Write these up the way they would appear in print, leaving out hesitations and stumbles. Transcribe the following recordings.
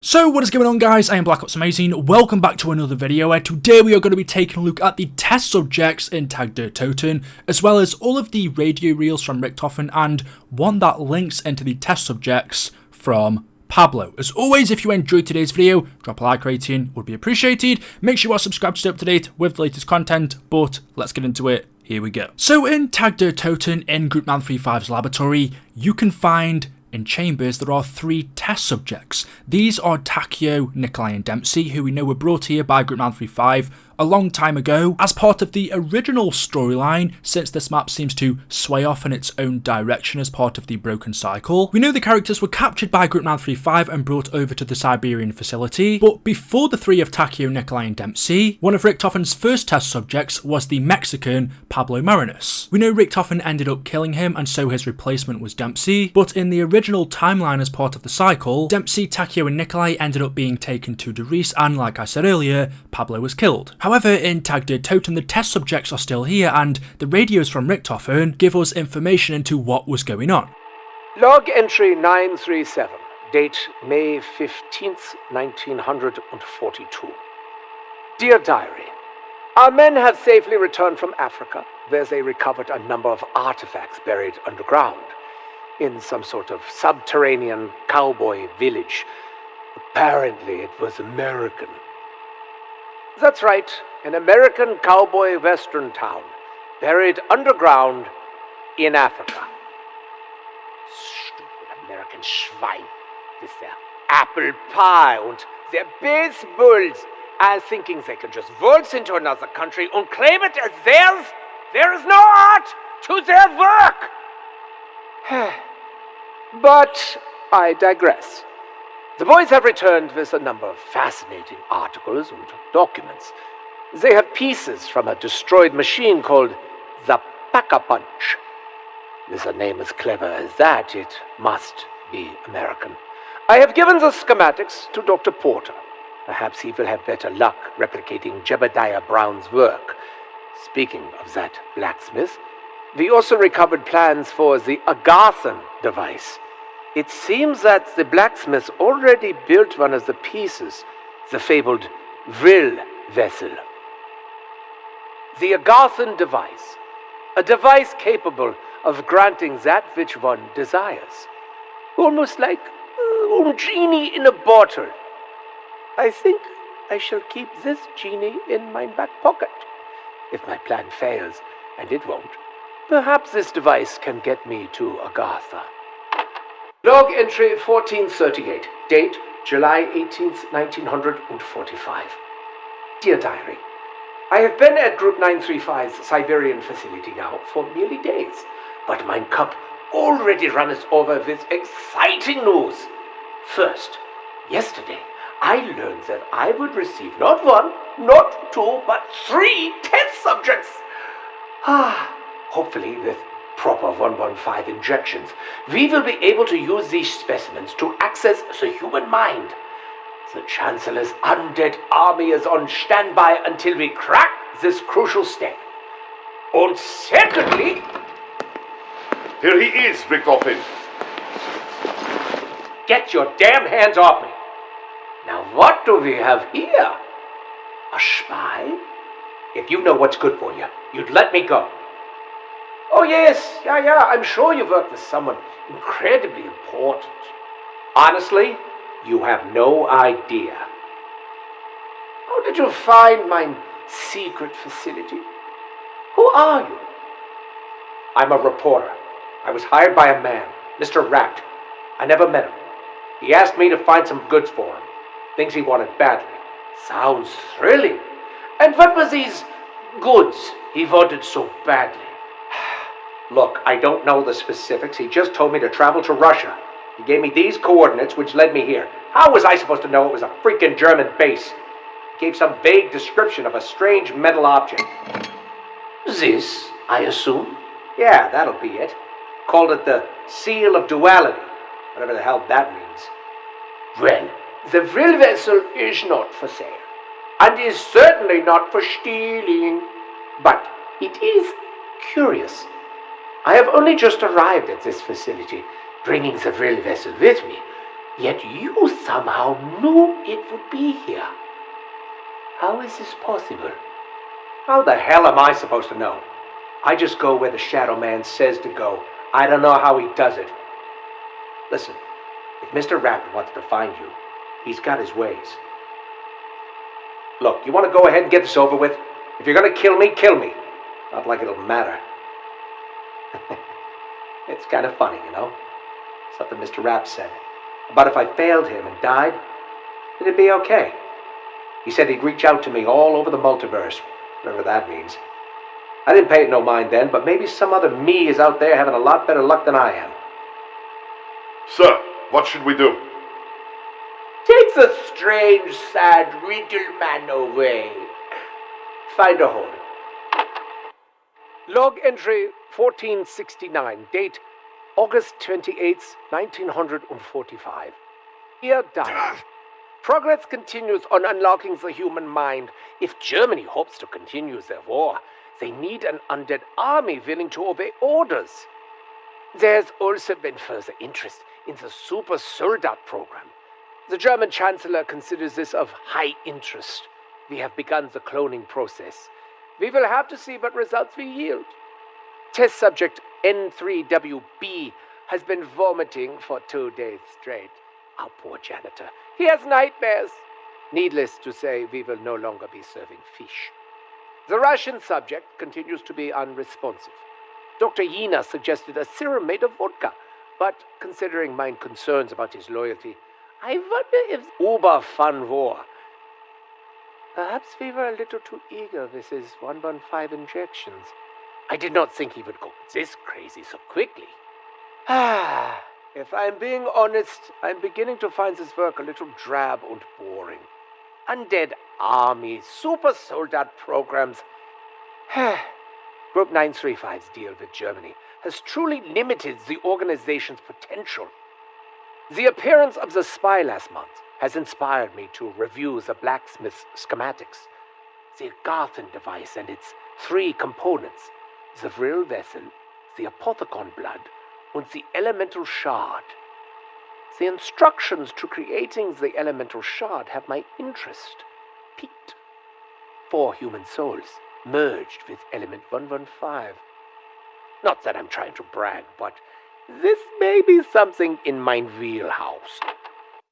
So what is going on, guys? I am Black Ops Amazing. Welcome back to another video where today we are going to be taking a look at the test subjects in Tag der Toten, as well as all of the radio reels from Richtofen and one that links into the test subjects from Pablo. As always, if you enjoyed today's video, drop a like rating, would be appreciated. Make sure you are subscribed to stay up to date with the latest content, but let's get into it. Here we go. So in Tag der Toten, in Group 935's laboratory, you can find in chambers there are 3 test subjects. These are Takeo, Nikolai and Dempsey, who we know were brought here by Group 935 a long time ago as part of the original storyline, since this map seems to sway off in its own direction as part of the broken cycle. We know the characters were captured by Group 935 and brought over to the Siberian Facility, but before the 3 of Takeo, Nikolai and Dempsey, one of Richtofen's first test subjects was the Mexican Pablo. We know Richtofen ended up killing him, and so his replacement was Dempsey, but in the original timeline as part of the cycle, Dempsey, Takeo and Nikolai ended up being taken to Derice, and like I said earlier, Pablo was killed. However, in Tag der Toten, the test subjects are still here, and the radios from Richtofen give us information into what was going on. Log entry 937, date May 15th, 1942. Dear Diary, our men have safely returned from Africa, where they recovered a number of artifacts buried underground in some sort of subterranean cowboy village. Apparently it was American. That's right, an American cowboy western town, buried underground in Africa. Stupid American Schwein, with their apple pie and their baseballs, and thinking they can just waltz into another country and claim it as theirs. There is no art to their work. But I digress. The boys have returned with a number of fascinating articles and documents. They have pieces from a destroyed machine called the Pack-a-Punch. With a name as clever as that, it must be American. I have given the schematics to Dr. Porter. Perhaps he will have better luck replicating Jebediah Brown's work. Speaking of that blacksmith, we also recovered plans for the Agartha device. It seems that the blacksmith already built one of the pieces, the fabled Vril vessel. The Agarthan device, a device capable of granting that which one desires. Almost like a genie in a bottle. I think I shall keep this genie in my back pocket. If my plan fails, and it won't, perhaps this device can get me to Agartha. Log entry 1438, date July 18th, 1945. Dear Diary, I have been at Group 935's Siberian Facility now for merely days, but mein cup already runneth over with exciting news. First, yesterday, I learned that I would receive not 1, not 2, but 3 test subjects. Hopefully with proper 115 injections, we will be able to use these specimens to access the human mind. The Chancellor's undead army is on standby until we crack this crucial step. And secondly... Here he is, Richtofen. Get your damn hands off me. Now what do we have here? A spy? If you know what's good for you, you'd let me go. Oh yes, yeah, I'm sure you work with someone incredibly important. Honestly, you have no idea. How did you find my secret facility? Who are you? I'm a reporter. I was hired by a man, Mr. Rat. I never met him. He asked me to find some goods for him. Things he wanted badly. Sounds thrilling. And what were these goods he wanted so badly? Look, I don't know the specifics. He just told me to travel to Russia. He gave me these coordinates, which led me here. How was I supposed to know it was a freaking German base? He gave some vague description of a strange metal object. This, I assume? Yeah, that'll be it. Called it the Seal of Duality. Whatever the hell that means. Well, the Vril vessel is not for sale. And is certainly not for stealing. But it is curious. I have only just arrived at this facility, bringing the Vril vessel with me. Yet you somehow knew it would be here. How is this possible? How the hell am I supposed to know? I just go where the Shadow Man says to go. I don't know how he does it. Listen, if Mr. Raptor wants to find you, he's got his ways. Look, you want to go ahead and get this over with? If you're going to kill me, kill me. Not like it'll matter. It's kind of funny, you know? Something Mr. Rapp said. About if I failed him and died, it'd be okay. He said he'd reach out to me all over the multiverse, whatever that means. I didn't pay it no mind then, but maybe some other me is out there having a lot better luck than I am. Sir, what should we do? Take the strange, sad riddle man away. Find a hole. Log entry 1469, date August 28th, 1945. Dear Diary, progress continues on unlocking the human mind. If Germany hopes to continue their war, they need an undead army willing to obey orders. There's also been further interest in the super soldat program. The German Chancellor considers this of high interest. We have begun the cloning process. We will have to see what results we yield. Test subject N3WB has been vomiting for 2 days straight. Our poor janitor. He has nightmares. Needless to say, we will no longer be serving fish. The Russian subject continues to be unresponsive. Dr. Yina suggested a serum made of vodka, but considering my concerns about his loyalty, I wonder if uber fun war. Perhaps we were a little too eager with his 115 injections. I did not think he would go this crazy so quickly. If I'm being honest, I'm beginning to find this work a little drab and boring. Undead armies, super soldat programs. Group 935's deal with Germany has truly limited the organization's potential. The appearance of the spy last month has inspired me to review the blacksmith's schematics. The Agartha device and its 3 components, the vril vessel, the apothecon blood, and the elemental shard. The instructions to creating the elemental shard have my interest piqued. 4 human souls merged with element 115. Not that I'm trying to brag, but this may be something in my wheelhouse.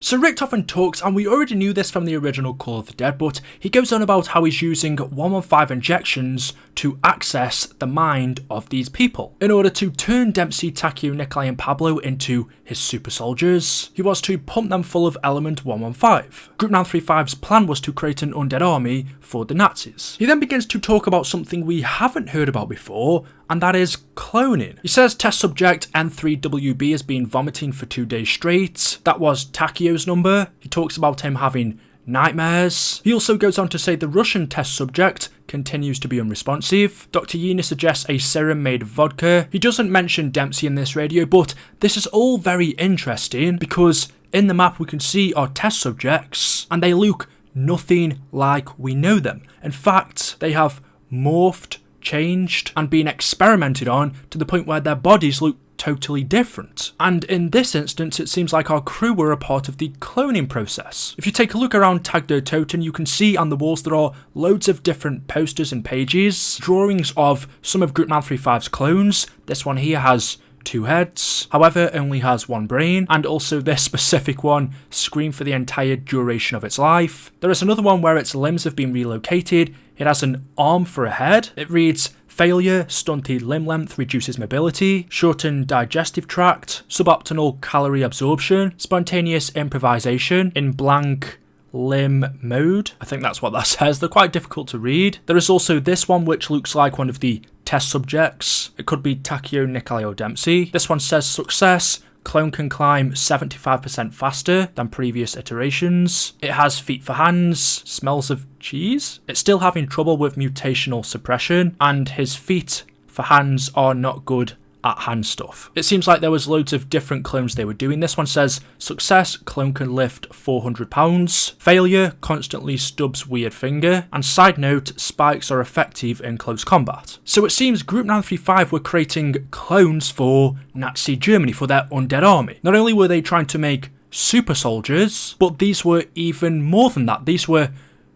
So Richtofen talks, and we already knew this from the original Call of the Dead, but he goes on about how he's using 115 injections to access the mind of these people. In order to turn Dempsey, Takio, Nikolai and Pablo into his super soldiers, he was to pump them full of element 115. Group 935's plan was to create an undead army for the Nazis. He then begins to talk about something we haven't heard about before, and that is cloning. He says test subject N3WB has been vomiting for 2 days straight. That was Takio's number. He talks about him having nightmares. He also goes on to say the Russian test subject continues to be unresponsive. Dr. Yina suggests a serum made of vodka. He doesn't mention Dempsey in this radio, but this is all very interesting because in the map we can see our test subjects and they look nothing like we know them. In fact, they have morphed, changed and been experimented on to the point where their bodies look totally different. And in this instance, it seems like our crew were a part of the cloning process. If you take a look around Toten, you can see on the walls there are loads of different posters and pages, drawings of some of Group 935's clones. This one here has 2 heads, however only has 1 brain, and also this specific one screamed for the entire duration of its life. There is another one where its limbs have been relocated. It has an arm for a head. It reads, failure, stunted limb length reduces mobility, shortened digestive tract, suboptimal calorie absorption, spontaneous improvisation in blank limb mode. I think that's what that says. They're quite difficult to read. There is also this one which looks like one of the test subjects. It could be Takio, Nikolai or Dempsey. This one says success. Clone can climb 75% faster than previous iterations. It has feet for hands, smells of cheese. It's still having trouble with mutational suppression, and his feet for hands are not good at hand stuff. It seems like there was loads of different clones they were doing. This one says success, clone can lift 400 pounds. Failure, constantly stubs weird finger. And side note, spikes are effective in close combat. So it seems Group 935 were creating clones for Nazi Germany, for their undead army. Not only were they trying to make super soldiers, but these were even more than that. These were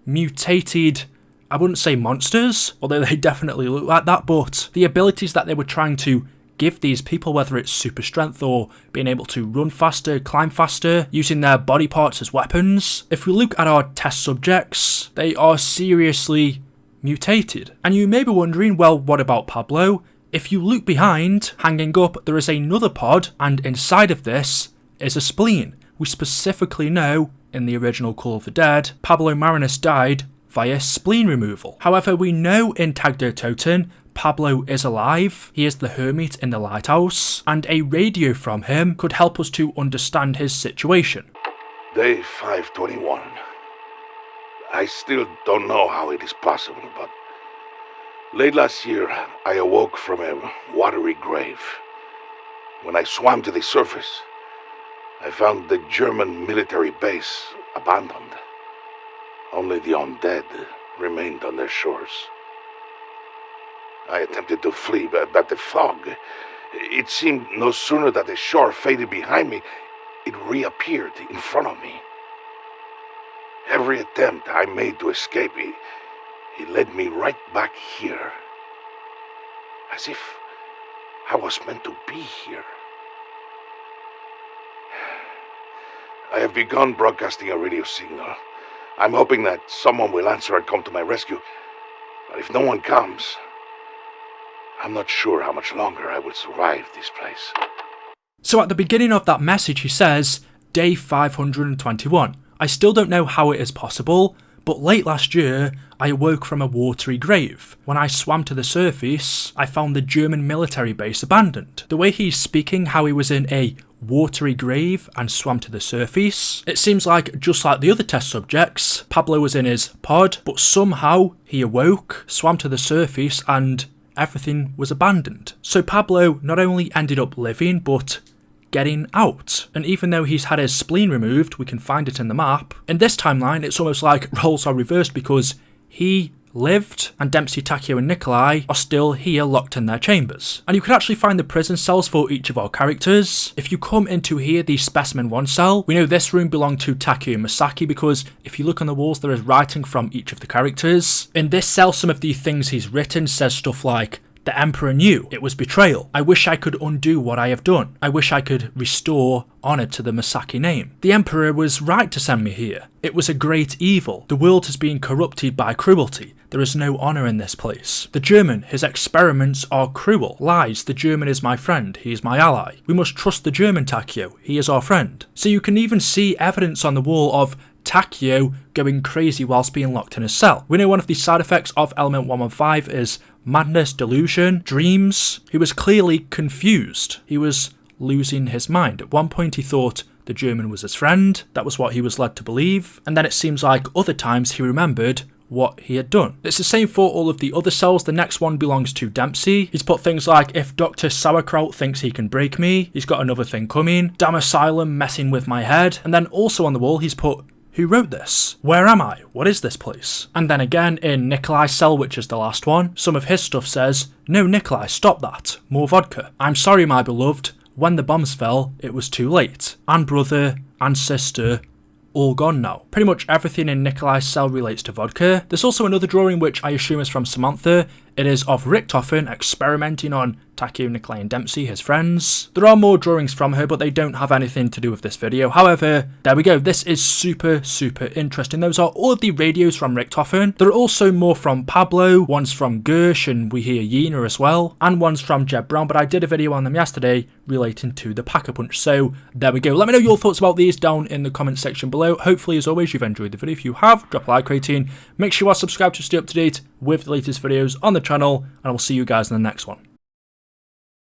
mutated, I wouldn't say monsters, although they definitely look like that, but the abilities that they were trying to give these people, whether it's super strength or being able to run faster, climb faster, using their body parts as weapons. If we look at our test subjects, they are seriously mutated. And you may be wondering, well, what about Pablo? If you look behind, hanging up, there is another pod, and inside of this is a spleen. We specifically know, in the original Call of the Dead, Pablo Marinus died via spleen removal. However, we know in Tag der Toten, Pablo is alive, he is the hermit in the lighthouse, and a radio from him could help us to understand his situation. Day 521. I still don't know how it is possible, but late last year I awoke from a watery grave. When I swam to the surface, I found the German military base abandoned. Only the undead remained on their shores. I attempted to flee, but the fog, it seemed no sooner that the shore faded behind me, it reappeared in front of me. Every attempt I made to escape, it led me right back here. As if I was meant to be here. I have begun broadcasting a radio signal. I'm hoping that someone will answer and come to my rescue. But if no one comes, I'm not sure how much longer I will survive this place. So at the beginning of that message he says, day 521. I still don't know how it is possible, but late last year I awoke from a watery grave. When I swam to the surface, I found the German military base abandoned. The way he's speaking, how he was in a watery grave and swam to the surface, it seems like, just like the other test subjects, Pablo was in his pod, but somehow he awoke, swam to the surface, and everything was abandoned. So Pablo not only ended up living, but getting out. And even though he's had his spleen removed, we can find it in the map, in this timeline it's almost like roles are reversed, because he lived and Dempsey, Takeo and Nikolai are still here locked in their chambers. And you can actually find the prison cells for each of our characters. If you come into here, the Specimen 1 cell, we know this room belonged to Takeo and Masaki because if you look on the walls there is writing from each of the characters. In this cell, some of the things he's written says stuff like, "The Emperor knew it was betrayal. I wish I could undo what I have done. I wish I could restore honour to the Masaki name. The Emperor was right to send me here. It was a great evil. The world has been corrupted by cruelty. There is no honour in this place. The German, his experiments are cruel. Lies, the German is my friend, he is my ally. We must trust the German, Takeo, he is our friend." So you can even see evidence on the wall of Takeo going crazy whilst being locked in a cell. We know one of the side effects of Element 115 is madness, delusion, dreams. He was clearly confused. He was losing his mind. At one point he thought the German was his friend. That was what he was led to believe. And then it seems like other times he remembered what he had done. It's the same for all of the other cells. The next one belongs to Dempsey. He's put things like, if Dr. Sauerkraut thinks he can break me, he's got another thing coming. Damn Asylum messing with my head. And then also on the wall he's put, who wrote this? Where am I? What is this place? And then again in Nikolai's cell, which is the last one, some of his stuff says, no Nikolai, stop that. More vodka. I'm sorry my beloved. When the bombs fell, it was too late. And brother and sister, all gone now. Pretty much everything in Nikolai's cell relates to vodka. There's also another drawing which I assume is from Samantha. It is of Richtofen experimenting on Takeo, Nikolai and Dempsey, his friends. There are more drawings from her, but they don't have anything to do with this video. However, there we go. This is super interesting. Those are all of the radios from Richtofen. There are also more from Pablo, one's from Gersh, and we hear Yena as well, and one's from Jeb Brown, but I did a video on them yesterday relating to the Pack-a-Punch. So there we go. Let me know your thoughts about these down in the comment section below. Hopefully, as always, you've enjoyed the video. If you have, drop a like rating. Make sure you are subscribed to stay up to date with the latest videos on the channel, and I will see you guys in the next one.